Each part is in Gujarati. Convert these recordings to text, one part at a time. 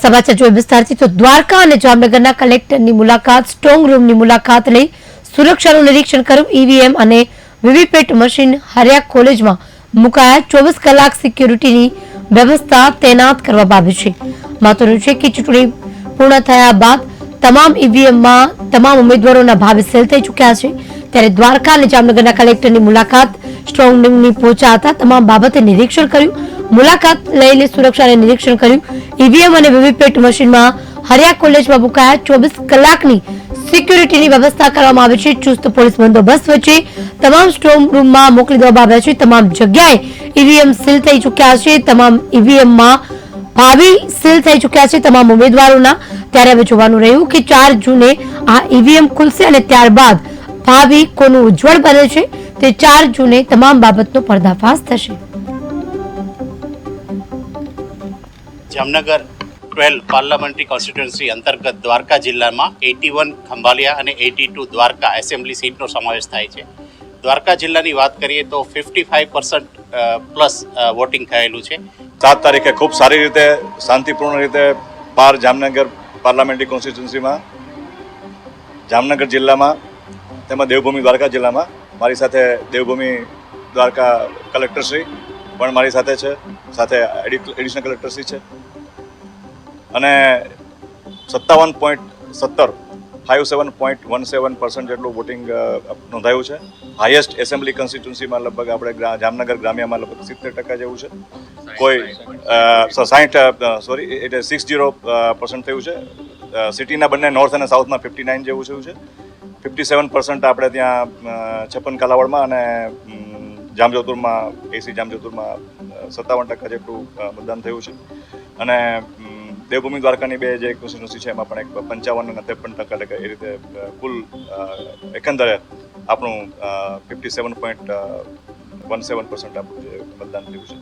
સમાચાર જોઈએ વિસ્તારથી તો દ્વારકા અને જામનગરના કલેક્ટરની મુલાકાત, સ્ટ્રોંગ રૂમની મુલાકાત લઈ સુરક્ષાનું નિરીક્ષણ કર્યું. ઈવીએમ અને વીવીપેટ મશીન હરિયા કોલેજમાં મુકાયા. 24 કલાક સિક્યુરિટીની વ્યવસ્થા તૈનાત કરવામાં આવી છે. મહત્વનું છે કે ચૂંટણી પૂર્ણ થયા બાદ તમામ ઈવીએમમાં તમામ ઉમેદવારોના ભાવિ સીલ થઈ ચૂક્યા છે. ત્યારે દ્વારકા અને જામનગરના કલેક્ટરની મુલાકાત સ્ટ્રોંગ રૂમની પહોંચ્યા હતા. તમામ બાબતે નિરીક્ષણ કર્યું. મુલાકાત લઈને સુરક્ષાને નિરીક્ષણ કર્યું. ઈવીએમ અને વીવીપેટ મશીનમાં હરિયા કોલેજમાં મુકાયા. 24 કલાકની સિક્યુરિટીની વ્યવસ્થા કરવામાં આવી છે. ચુસ્ત પોલીસ બંદોબસ્ત વચ્ચે તમામ સ્ટ્રોંગ રૂમમાં મોકલી દેવામાં આવ્યા છે. તમામ જગ્યાએ ઈવીએમ સીલ થઈ ચૂક્યા છે. તમામ ઈવીએમમાં ભાવિ સીલ થઈ ચૂક્યા છે તમામ ઉમેદવારોના. ત્યારે હવે જોવાનું રહ્યું કે 4 જૂને આ ઈવીએમ ખુલશે અને ત્યારબાદ ભાવિ કોનું ઉજ્જવળ બને છે તે 4 જૂને તમામ બાબતનો પર્દાફાશ થશે. જામનગર 12 પાર્લામેન્ટરી કોન્સ્ટિટ્યુન્સી અંતર્ગત દ્વારકા જિલ્લામાં 81 ખંભાલિયા અને 82 દ્વારકા એસેમ્બલી સીટનો સમાવેશ થાય છે. દ્વારકા જિલ્લાની વાત કરીએ તો 55% પ્લસ વોટિંગ થયેલું છે. 7 તારીખે ખૂબ સારી રીતે શાંતિપૂર્ણ રીતે જામનગર પાર્લામેન્ટરી કોન્સ્ટિટ્યુન્સીમાં જામનગર જિલ્લામાં તેમજ દેવભૂમિ દ્વારકા જિલ્લામાં મારી સાથે દેવભૂમિ દ્વારકા કલેક્ટરશ્રી પણ મારી સાથે છે, સાથે એડિશનલ કલેક્ટરશ્રી છે અને 57.17% જેટલું વોટિંગ નોંધાયું છે. હાઈએસ્ટ એસેમ્બલી કોન્સ્ટિટ્યુન્સીમાં લગભગ આપણે જામનગર ગ્રામ્યમાં લગભગ 70% જેવું છે. કોઈ 60% થયું છે. સિટીના બંને નોર્થ અને સાઉથમાં 59 જેવું થયું છે. 57% આપણે ત્યાં 56 કાલાવડમાં અને જામજોધપુરમાં જામજોધપુરમાં 57% જેટલું મતદાન થયું છે. અને દેવભૂમિ દ્વારકાની બે જે કોન્સ્ટિટ્યુન્સી છે એમાં પણ 55 અને 53% એ રીતે કુલ એકંદરે આપણું 57.17% આપણું જે મતદાન થયું છે.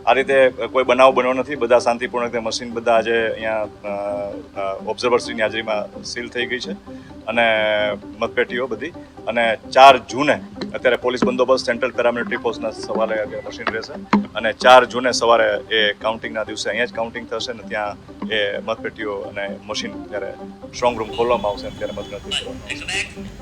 આ રીતે કોઈ બનાવ બન્યો નથી. બધા શાંતિપૂર્ણ રીતે મશીન બધા આજે અહીંયા ઓબ્ઝર્વર્સની હાજરીમાં સીલ થઈ ગઈ છે અને મતપેટીઓ બધી. અને 4 જૂને અત્યારે પોલીસ બંદોબસ્ત સેન્ટ્રલ પેરામિલિટરી ફોર્સના સવારે મશીન રહેશે અને 4 જૂને સવારે એ કાઉન્ટિંગના દિવસે અહીંયા જ કાઉન્ટિંગ થશે ને ત્યાં એ મતપેટીઓ અને મશીન જ્યારે સ્ટ્રોંગ રૂમ ખોલવામાં આવશે ત્યારે મતગણતરી કરવામાં આવશે.